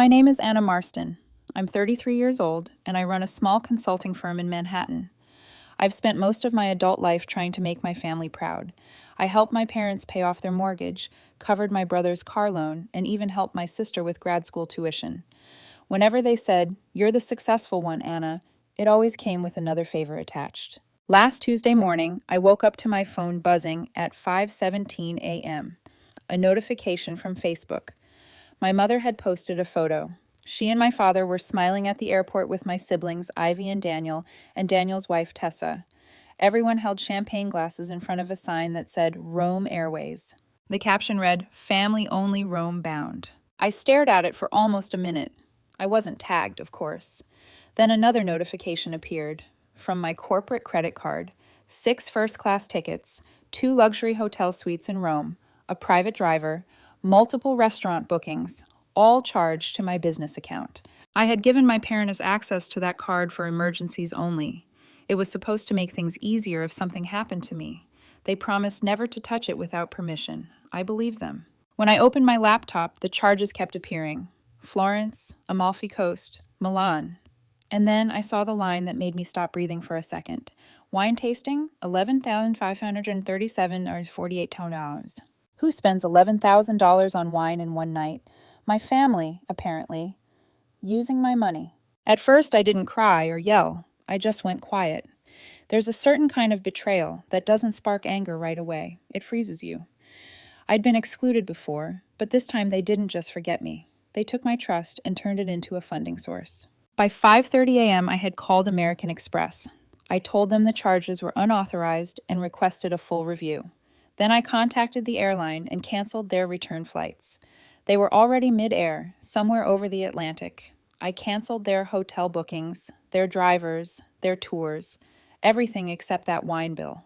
My name is Anna Marston. I'm 33 years old, and I run a small consulting firm in Manhattan. I've spent most of my adult life trying to make my family proud. I helped my parents pay off their mortgage, covered my brother's car loan, and even helped my sister with grad school tuition. Whenever they said, "You're the successful one, Anna," it always came with another favor attached. Last Tuesday morning, I woke up to my phone buzzing at 5:17 a.m. A notification from Facebook. My mother had posted a photo. She and my father were smiling at the airport with my siblings, Ivy and Daniel's wife, Tessa. Everyone held champagne glasses in front of a sign that said Rome Airways. The caption read, "Family only Rome bound." I stared at it for almost a minute. I wasn't tagged, of course. Then another notification appeared from my corporate credit card. 6 first-class tickets, 2 luxury hotel suites in Rome, a private driver, multiple restaurant bookings, all charged to my business account. I had given my parents access to that card for emergencies only. It was supposed to make things easier if something happened to me. They promised never to touch it without permission. I believed them. When I opened my laptop, the charges kept appearing. Florence, Amalfi Coast, Milan. And then I saw the line that made me stop breathing for a second. Wine tasting, $11,537 or $48. Who spends $11,000 on wine in one night? My family, apparently. Using my money. At first, I didn't cry or yell. I just went quiet. There's a certain kind of betrayal that doesn't spark anger right away. It freezes you. I'd been excluded before, but this time they didn't just forget me. They took my trust and turned it into a funding source. By 5:30 a.m., I had called American Express. I told them the charges were unauthorized and requested a full review. Then I contacted the airline and canceled their return flights. They were already mid-air, somewhere over the Atlantic. I canceled their hotel bookings, their drivers, their tours, everything except that wine bill.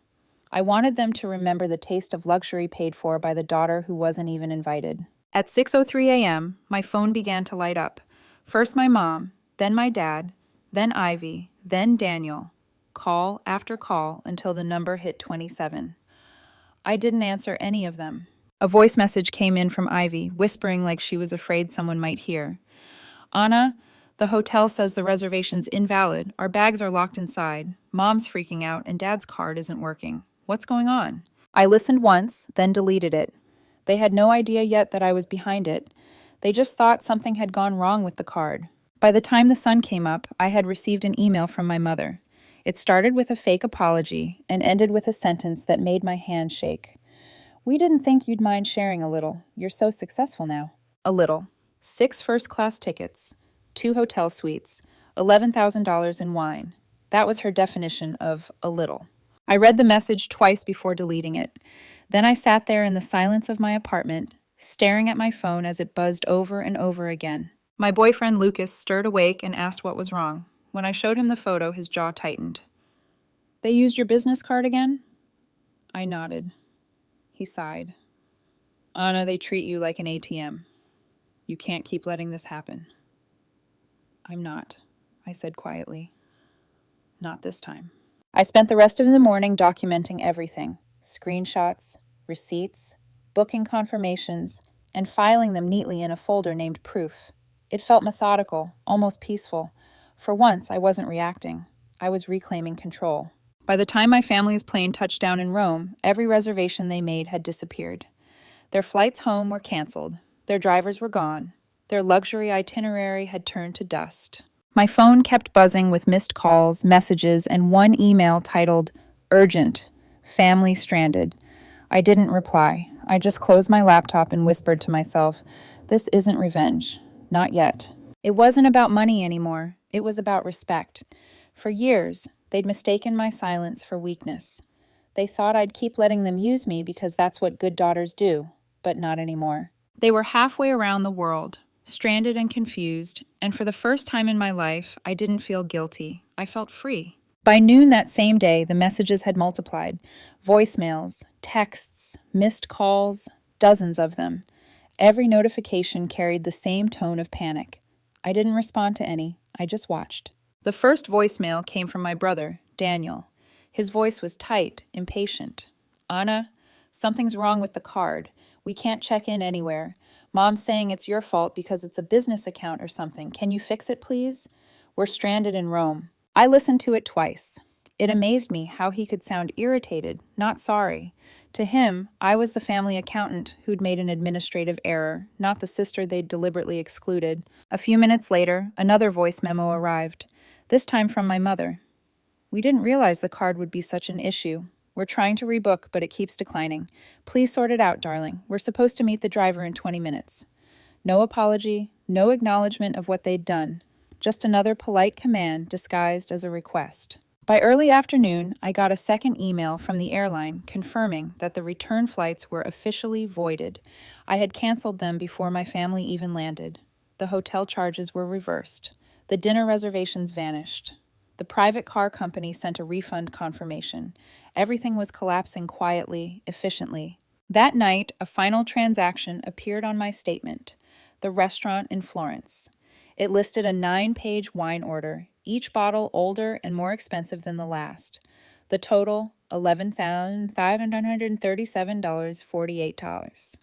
I wanted them to remember the taste of luxury paid for by the daughter who wasn't even invited. At 6:03 a.m., my phone began to light up. First my mom, then my dad, then Ivy, then Daniel. Call after call until the number hit 27. I didn't answer any of them. A voice message came in from Ivy, whispering like she was afraid someone might hear. "Anna, the hotel says the reservation's invalid. Our bags are locked inside. Mom's freaking out and Dad's card isn't working. What's going on?" I listened once, then deleted it. They had no idea yet that I was behind it. They just thought something had gone wrong with the card. By the time the sun came up, I had received an email from my mother. It started with a fake apology and ended with a sentence that made my hand shake. "We didn't think you'd mind sharing a little. You're so successful now." A little. 6 first-class tickets, 2 hotel suites, $11,000 in wine. That was her definition of a little. I read the message twice before deleting it. Then I sat there in the silence of my apartment, staring at my phone as it buzzed over and over again. My boyfriend Lucas stirred awake and asked what was wrong. When I showed him the photo, his jaw tightened. "They used your business card again?" I nodded. He sighed. "Anna, they treat you like an ATM. You can't keep letting this happen." "I'm not," I said quietly. "Not this time." I spent the rest of the morning documenting everything. Screenshots, receipts, booking confirmations, and filing them neatly in a folder named Proof. It felt methodical, almost peaceful. For once, I wasn't reacting. I was reclaiming control. By the time my family's plane touched down in Rome, every reservation they made had disappeared. Their flights home were canceled. Their drivers were gone. Their luxury itinerary had turned to dust. My phone kept buzzing with missed calls, messages, and one email titled, "Urgent. Family stranded." I didn't reply. I just closed my laptop and whispered to myself, "This isn't revenge. Not yet." It wasn't about money anymore. It was about respect. For years, they'd mistaken my silence for weakness. They thought I'd keep letting them use me because that's what good daughters do, but not anymore. They were halfway around the world, stranded and confused, and for the first time in my life, I didn't feel guilty. I felt free. By noon that same day, the messages had multiplied. Voicemails, texts, missed calls, dozens of them. Every notification carried the same tone of panic. I didn't respond to any. I just watched. The first voicemail came from my brother, Daniel. His voice was tight, impatient. "Anna, something's wrong with the card. We can't check in anywhere. Mom's saying it's your fault because it's a business account or something. Can you fix it, please? We're stranded in Rome. I listened to it twice. It amazed me how he could sound irritated, not sorry. To him, I was the family accountant who'd made an administrative error, not the sister they'd deliberately excluded. A few minutes later, another voice memo arrived, this time from my mother. We didn't realize the card would be such an issue. We're trying to rebook, but it keeps declining. Please sort it out, darling. We're supposed to meet the driver in 20 minutes. No apology, no acknowledgement of what they'd done. Just another polite command disguised as a request. By early afternoon, I got a second email from the airline confirming that the return flights were officially voided. I had canceled them before my family even landed. The hotel charges were reversed. The dinner reservations vanished. The private car company sent a refund confirmation. Everything was collapsing quietly, efficiently. That night, a final transaction appeared on my statement. The restaurant in Florence. It listed a 9-page wine order, each bottle older and more expensive than the last. The total, $11,537.48.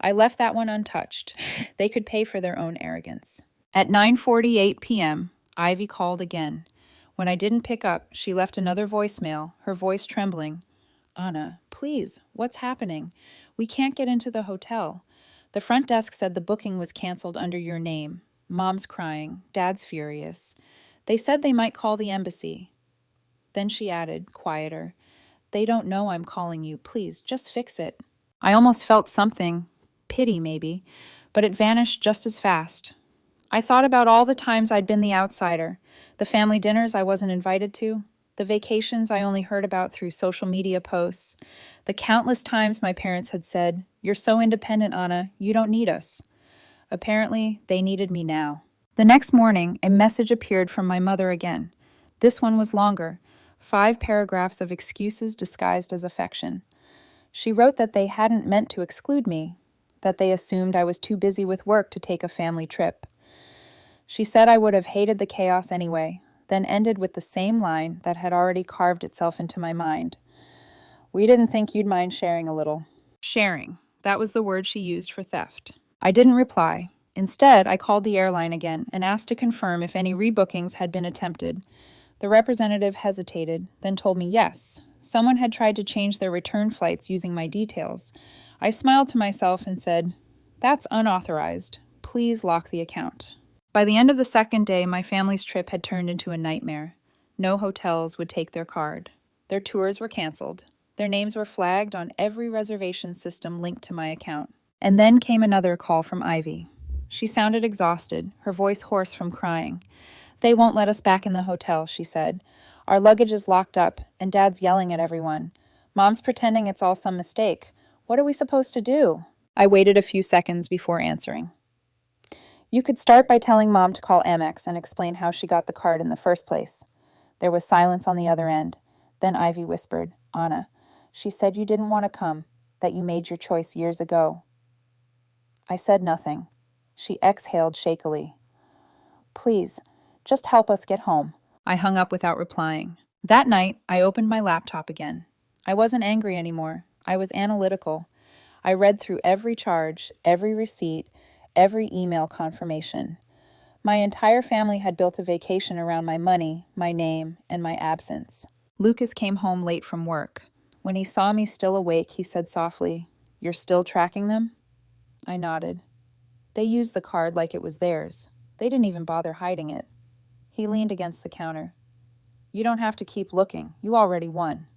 I left that one untouched. They could pay for their own arrogance. At 9:48 p.m., Ivy called again. When I didn't pick up, she left another voicemail, her voice trembling. Anna, please, what's happening? We can't get into the hotel. The front desk said the booking was canceled under your name. Mom's crying. Dad's furious. They said they might call the embassy. Then she added, quieter, they don't know I'm calling you. Please, just fix it. I almost felt something, pity maybe, but it vanished just as fast. I thought about all the times I'd been the outsider, the family dinners I wasn't invited to, the vacations I only heard about through social media posts, the countless times my parents had said, "You're so independent, Anna, you don't need us." Apparently, they needed me now. The next morning, a message appeared from my mother again. This one was longer, 5 paragraphs of excuses disguised as affection. She wrote that they hadn't meant to exclude me, that they assumed I was too busy with work to take a family trip. She said I would have hated the chaos anyway, then ended with the same line that had already carved itself into my mind. We didn't think you'd mind sharing a little. Sharing. That was the word she used for theft. I didn't reply. Instead, I called the airline again and asked to confirm if any rebookings had been attempted. The representative hesitated, then told me yes. Someone had tried to change their return flights using my details. I smiled to myself and said, "That's unauthorized. Please lock the account." By the end of the second day, my family's trip had turned into a nightmare. No hotels would take their card. Their tours were canceled. Their names were flagged on every reservation system linked to my account. And then came another call from Ivy. She sounded exhausted, her voice hoarse from crying. They won't let us back in the hotel, she said. Our luggage is locked up, and Dad's yelling at everyone. Mom's pretending it's all some mistake. What are we supposed to do? I waited a few seconds before answering. You could start by telling Mom to call Amex and explain how she got the card in the first place. There was silence on the other end. Then Ivy whispered, Anna, she said you didn't want to come, that you made your choice years ago. I said nothing. She exhaled shakily. Please, just help us get home. I hung up without replying. That night, I opened my laptop again. I wasn't angry anymore. I was analytical. I read through every charge, every receipt, every email confirmation. My entire family had built a vacation around my money, my name, and my absence. Lucas came home late from work. When he saw me still awake, he said softly, "You're still tracking them?" I nodded. They used the card like it was theirs. They didn't even bother hiding it. He leaned against the counter. You don't have to keep looking. You already won.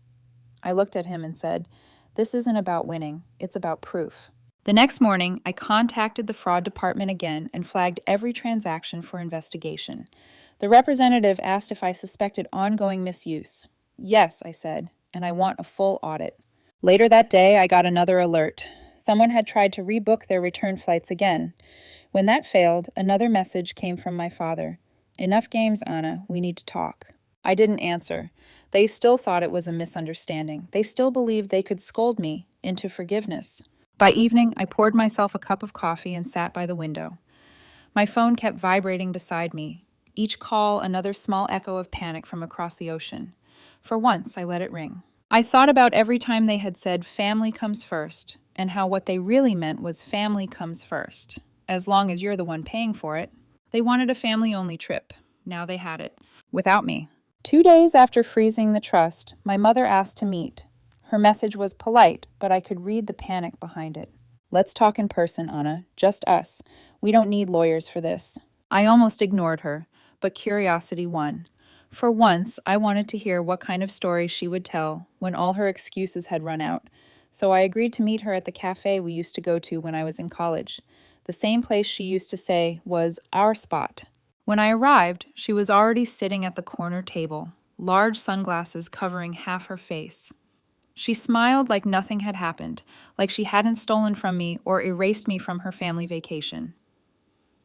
I looked at him and said, this isn't about winning. It's about proof. The next morning, I contacted the fraud department again and flagged every transaction for investigation. The representative asked if I suspected ongoing misuse. Yes, I said, and I want a full audit. Later that day, I got another alert. Someone had tried to rebook their return flights again. When that failed, another message came from my father. Enough games, Anna. We need to talk. I didn't answer. They still thought it was a misunderstanding. They still believed they could scold me into forgiveness. By evening, I poured myself a cup of coffee and sat by the window. My phone kept vibrating beside me. Each call, another small echo of panic from across the ocean. For once, I let it ring. I thought about every time they had said, family comes first, and how what they really meant was family comes first, as long as you're the one paying for it. They wanted a family-only trip. Now they had it. Without me. 2 days after freezing the trust, my mother asked to meet. Her message was polite, but I could read the panic behind it. Let's talk in person, Anna. Just us. We don't need lawyers for this. I almost ignored her, but curiosity won. For once, I wanted to hear what kind of story she would tell when all her excuses had run out. So I agreed to meet her at the cafe we used to go to when I was in college. The same place she used to say was our spot. When I arrived, she was already sitting at the corner table, large sunglasses covering half her face. She smiled like nothing had happened, like she hadn't stolen from me or erased me from her family vacation.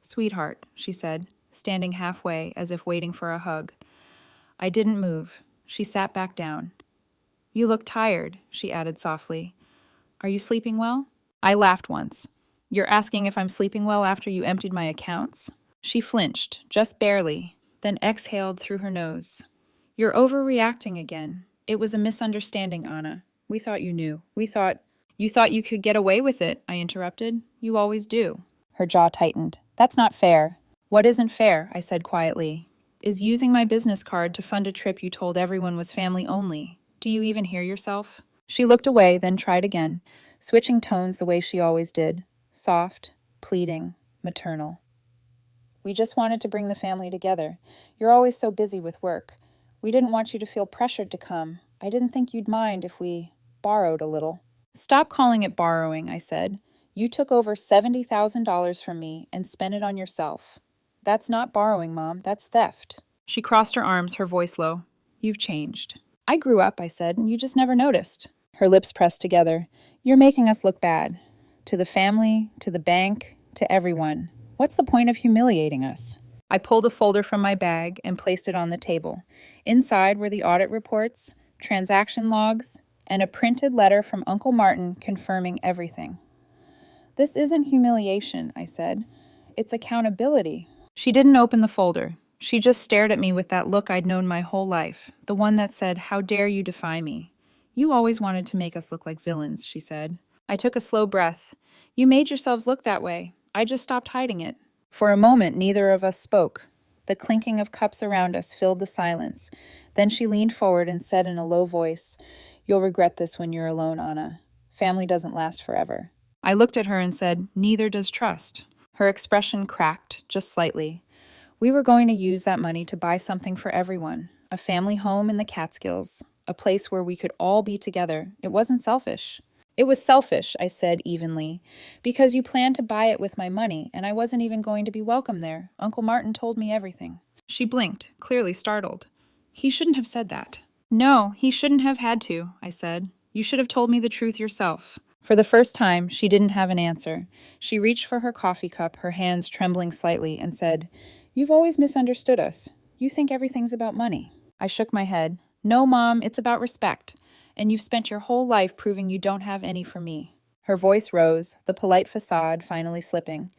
"Sweetheart," she said, standing halfway as if waiting for a hug. I didn't move. She sat back down. "You look tired," she added softly. "Are you sleeping well?" I laughed once. "You're asking if I'm sleeping well after you emptied my accounts?" She flinched, just barely, then exhaled through her nose. "You're overreacting again. It was a misunderstanding, Anna. We thought you knew. You thought you could get away with it," I interrupted. "You always do." Her jaw tightened. "That's not fair." "What isn't fair," I said quietly, "is using my business card to fund a trip you told everyone was family only. Do you even hear yourself?" She looked away, then tried again, switching tones the way she always did. Soft, pleading, maternal. "We just wanted to bring the family together. You're always so busy with work. We didn't want you to feel pressured to come. I didn't think you'd mind if we borrowed a little." "Stop calling it borrowing," I said. "You took over $70,000 from me and spent it on yourself. That's not borrowing, Mom. That's theft." She crossed her arms, her voice low. "You've changed." "I grew up," I said, "and you just never noticed." Her lips pressed together. "You're making us look bad. To the family, to the bank, to everyone. What's the point of humiliating us?" I pulled a folder from my bag and placed it on the table. Inside were the audit reports, transaction logs, and a printed letter from Uncle Martin confirming everything. "This isn't humiliation," I said. "It's accountability." She didn't open the folder. She just stared at me with that look I'd known my whole life, the one that said, "How dare you defy me?" "You always wanted to make us look like villains," she said. I took a slow breath. "You made yourselves look that way. I just stopped hiding it." For a moment, neither of us spoke. The clinking of cups around us filled the silence. Then she leaned forward and said in a low voice, "You'll regret this when you're alone, Anna. Family doesn't last forever." I looked at her and said, "Neither does trust." Her expression cracked, just slightly. "We were going to use that money to buy something for everyone. A family home in the Catskills. A place where we could all be together. It wasn't selfish." "It was selfish," I said evenly, "because you planned to buy it with my money, and I wasn't even going to be welcome there. Uncle Martin told me everything." She blinked, clearly startled. "He shouldn't have said that." "No, he shouldn't have had to," I said. "You should have told me the truth yourself." For the first time, she didn't have an answer. She reached for her coffee cup, her hands trembling slightly, and said, "You've always misunderstood us. You think everything's about money." I shook my head. "No, Mom, it's about respect. And you've spent your whole life proving you don't have any for me." Her voice rose, the polite facade finally slipping.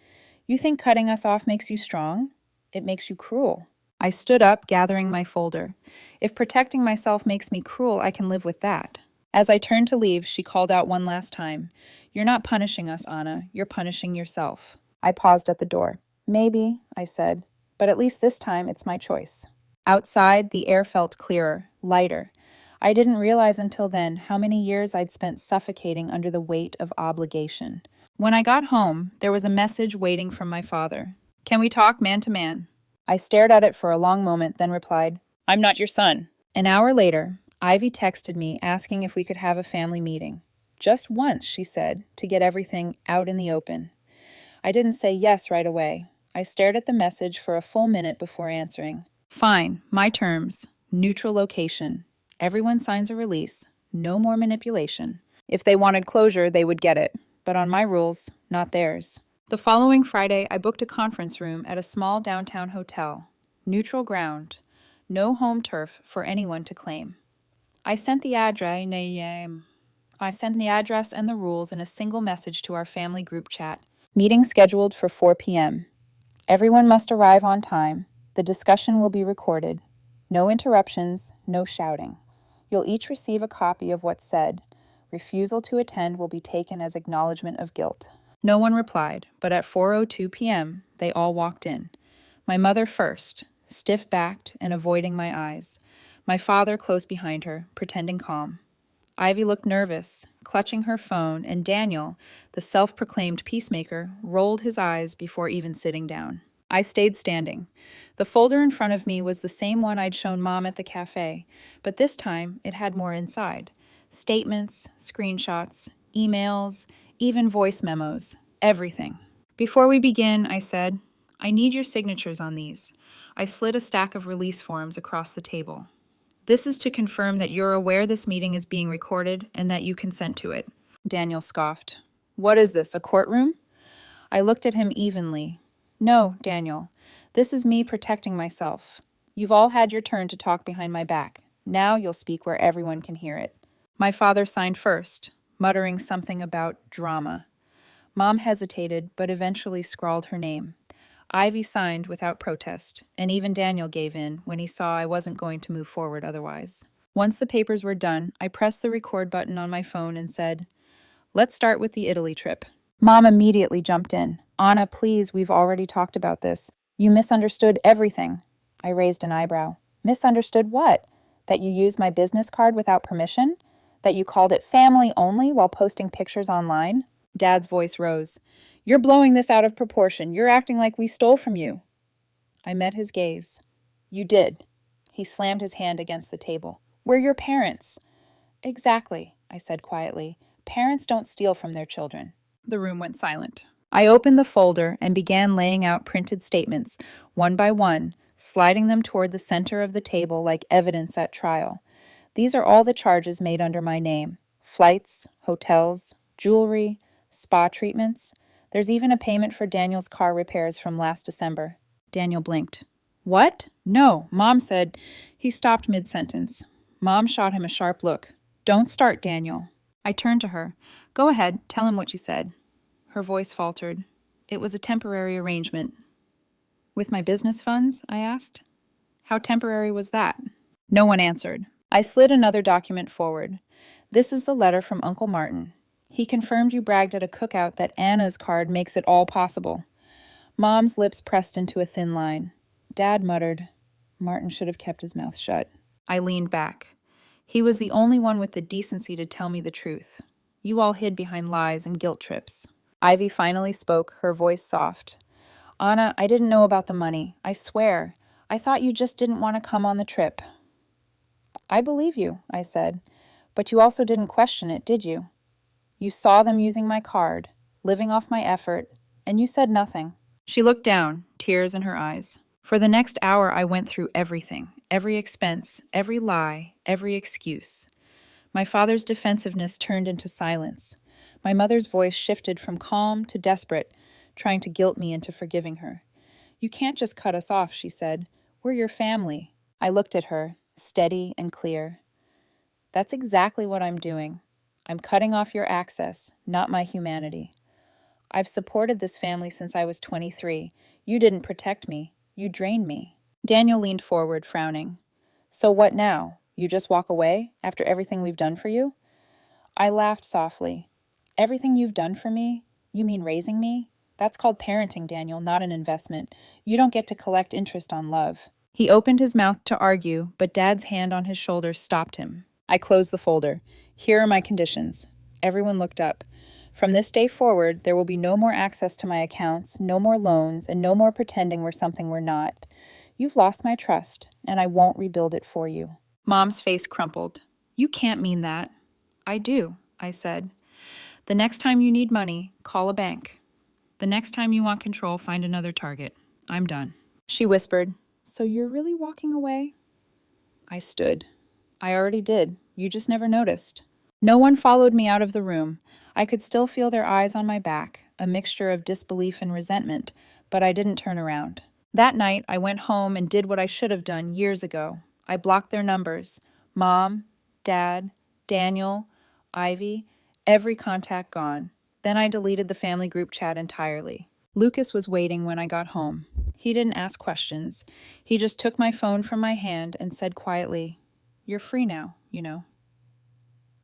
"You think cutting us off makes you strong? It makes you cruel." I stood up, gathering my folder. If protecting myself makes me cruel, I can live with that. As I turned to leave, she called out one last time, "You're not punishing us, Anna. You're punishing yourself." I paused at the door. "Maybe," I said, "but at least this time it's my choice." Outside, the air felt clearer, lighter. I didn't realize until then how many years I'd spent suffocating under the weight of obligation. When I got home, there was a message waiting from my father. "Can we talk man to man?" I stared at it for a long moment, then replied, "I'm not your son." An hour later, Ivy texted me asking if we could have a family meeting. Just once, she said, to get everything out in the open. I didn't say yes right away. I stared at the message for a full minute before answering. "Fine, my terms. Neutral location. Everyone signs a release. No more manipulation. If they wanted closure, they would get it. But on my rules, not theirs." The following Friday, I booked a conference room at a small downtown hotel. Neutral ground. No home turf for anyone to claim. I sent the address and the rules in a single message to our family group chat. Meeting scheduled for 4 p.m. Everyone must arrive on time. The discussion will be recorded. No interruptions, no shouting. You'll each receive a copy of what's said. Refusal to attend will be taken as acknowledgement of guilt. No one replied, but at 4:02 p.m., they all walked in. My mother first, stiff-backed and avoiding my eyes. My father close behind her, pretending calm. Ivy looked nervous, clutching her phone, and Daniel, the self-proclaimed peacemaker, rolled his eyes before even sitting down. I stayed standing. The folder in front of me was the same one I'd shown Mom at the cafe, but this time it had more inside. Statements, screenshots, emails, even voice memos, everything. Before we begin, I said, I need your signatures on these. I slid a stack of release forms across the table. This is to confirm that you're aware this meeting is being recorded and that you consent to it. Daniel scoffed. What is this, a courtroom? I looked at him evenly. No, Daniel. This is me protecting myself. You've all had your turn to talk behind my back. Now you'll speak where everyone can hear it. My father signed first, muttering something about drama. Mom hesitated, but eventually scrawled her name. Ivy signed without protest, and even Daniel gave in when he saw I wasn't going to move forward otherwise. Once the papers were done, I pressed the record button on my phone and said, Let's start with the Italy trip. Mom immediately jumped in. Anna, please, we've already talked about this. You misunderstood everything. I raised an eyebrow. Misunderstood what? That you used my business card without permission? That you called it family only while posting pictures online? Dad's voice rose. You're blowing this out of proportion. You're acting like we stole from you. I met his gaze. You did. He slammed his hand against the table. We're your parents. Exactly, I said quietly. Parents don't steal from their children. The room went silent. I opened the folder and began laying out printed statements, one by one, sliding them toward the center of the table like evidence at trial. These are all the charges made under my name. Flights, hotels, jewelry, spa treatments. There's even a payment for Daniel's car repairs from last December. Daniel blinked. What? No, Mom said. He stopped mid-sentence. Mom shot him a sharp look. Don't start, Daniel. I turned to her. Go ahead, tell him what you said. Her voice faltered. It was a temporary arrangement. With my business funds? I asked. How temporary was that? No one answered. I slid another document forward. This is the letter from Uncle Martin. He confirmed you bragged at a cookout that Anna's card makes it all possible. Mom's lips pressed into a thin line. Dad muttered, Martin should have kept his mouth shut. I leaned back. He was the only one with the decency to tell me the truth. You all hid behind lies and guilt trips. Ivy finally spoke, her voice soft. Anna, I didn't know about the money. I swear. I thought you just didn't want to come on the trip. I believe you, I said. But you also didn't question it, did you? You saw them using my card, living off my effort, and you said nothing. She looked down, tears in her eyes. For the next hour, I went through everything, every expense, every lie, every excuse. My father's defensiveness turned into silence. My mother's voice shifted from calm to desperate, trying to guilt me into forgiving her. You can't just cut us off, she said. We're your family. I looked at her, steady and clear. That's exactly what I'm doing. I'm cutting off your access, not my humanity. I've supported this family since I was 23. You didn't protect me. You drained me. Daniel leaned forward, frowning. So what now? You just walk away after everything we've done for you? I laughed softly. Everything you've done for me? You mean raising me? That's called parenting, Daniel, not an investment. You don't get to collect interest on love. He opened his mouth to argue, but Dad's hand on his shoulder stopped him. I closed the folder. Here are my conditions. Everyone looked up. From this day forward, there will be no more access to my accounts, no more loans, and no more pretending we're something we're not. You've lost my trust, and I won't rebuild it for you. Mom's face crumpled. You can't mean that. I do, I said. The next time you need money, call a bank. The next time you want control, find another target. I'm done. She whispered, So you're really walking away? I stood. I already did. You just never noticed. No one followed me out of the room. I could still feel their eyes on my back, a mixture of disbelief and resentment, but I didn't turn around. That night, I went home and did what I should have done years ago. I blocked their numbers. Mom, Dad, Daniel, Ivy, every contact gone. Then I deleted the family group chat entirely. Lucas was waiting when I got home. He didn't ask questions. He just took my phone from my hand and said quietly, You're free now, you know.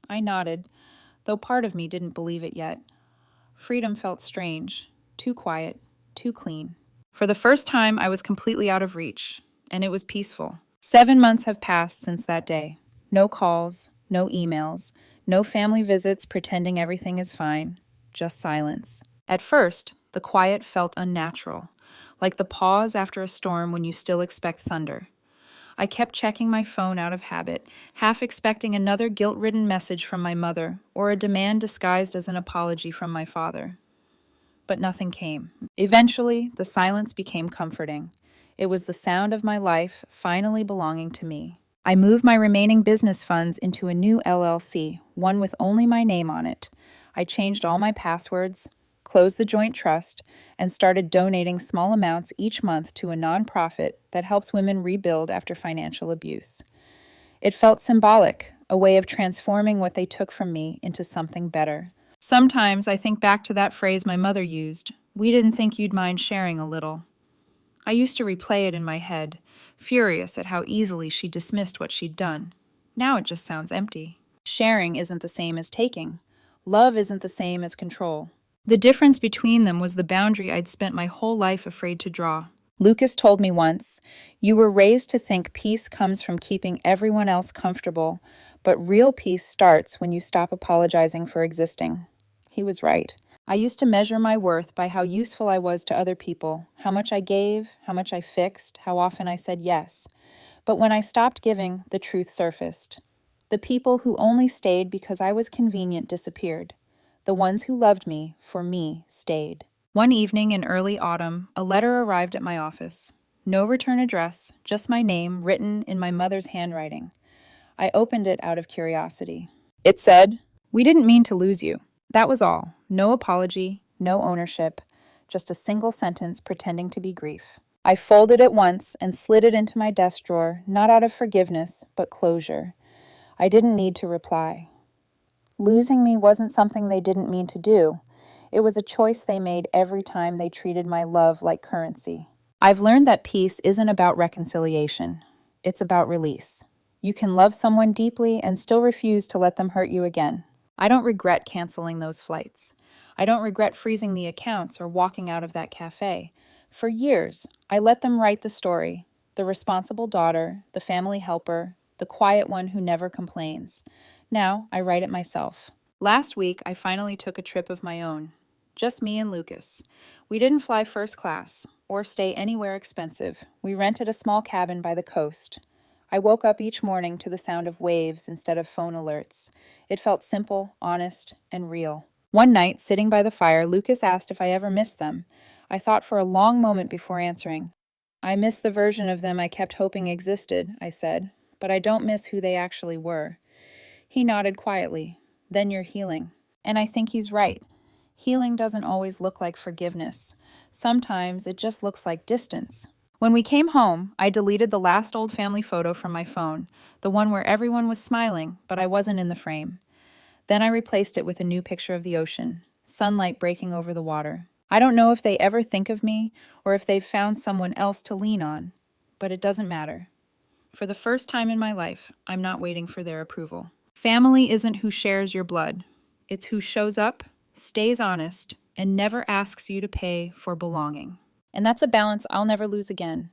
I nodded. though part of me didn't believe it yet. Freedom felt strange, too quiet, too clean. For the first time, I was completely out of reach, and it was peaceful. 7 months have passed since that day. No calls, no emails, no family visits pretending everything is fine, just silence. At first, the quiet felt unnatural, like the pause after a storm when you still expect thunder. I kept checking my phone out of habit, half expecting another guilt-ridden message from my mother or a demand disguised as an apology from my father. But nothing came. Eventually, the silence became comforting. It was the sound of my life finally belonging to me. I moved my remaining business funds into a new LLC, one with only my name on it. I changed all my passwords, closed the joint trust, and started donating small amounts each month to a nonprofit that helps women rebuild after financial abuse. It felt symbolic, a way of transforming what they took from me into something better. Sometimes I think back to that phrase my mother used, "We didn't think you'd mind sharing a little." I used to replay it in my head, furious at how easily she dismissed what she'd done. Now it just sounds empty. Sharing isn't the same as taking. Love isn't the same as control. The difference between them was the boundary I'd spent my whole life afraid to draw. Lucas told me once, "You were raised to think peace comes from keeping everyone else comfortable, but real peace starts when you stop apologizing for existing." He was right. I used to measure my worth by how useful I was to other people, how much I gave, how much I fixed, how often I said yes. But when I stopped giving, the truth surfaced. The people who only stayed because I was convenient disappeared. The ones who loved me, for me, stayed. One evening in early autumn, a letter arrived at my office. No return address, just my name written in my mother's handwriting. I opened it out of curiosity. It said, "We didn't mean to lose you." That was all. No apology, no ownership, just a single sentence pretending to be grief. I folded it once and slid it into my desk drawer, not out of forgiveness, but closure. I didn't need to reply. Losing me wasn't something they didn't mean to do. It was a choice they made every time they treated my love like currency. I've learned that peace isn't about reconciliation. It's about release. You can love someone deeply and still refuse to let them hurt you again. I don't regret canceling those flights. I don't regret freezing the accounts or walking out of that cafe. For years, I let them write the story, the responsible daughter, the family helper, the quiet one who never complains. Now, I write it myself. Last week, I finally took a trip of my own. Just me and Lucas. We didn't fly first class or stay anywhere expensive. We rented a small cabin by the coast. I woke up each morning to the sound of waves instead of phone alerts. It felt simple, honest, and real. One night, sitting by the fire, Lucas asked if I ever missed them. I thought for a long moment before answering. "I miss the version of them I kept hoping existed," I said, "but I don't miss who they actually were." He nodded quietly. "Then you're healing." And I think he's right. Healing doesn't always look like forgiveness. Sometimes it just looks like distance. When we came home, I deleted the last old family photo from my phone, the one where everyone was smiling, but I wasn't in the frame. Then I replaced it with a new picture of the ocean, sunlight breaking over the water. I don't know if they ever think of me or if they've found someone else to lean on, but it doesn't matter. For the first time in my life, I'm not waiting for their approval. Family isn't who shares your blood. It's who shows up, stays honest, and never asks you to pay for belonging. And that's a balance I'll never lose again.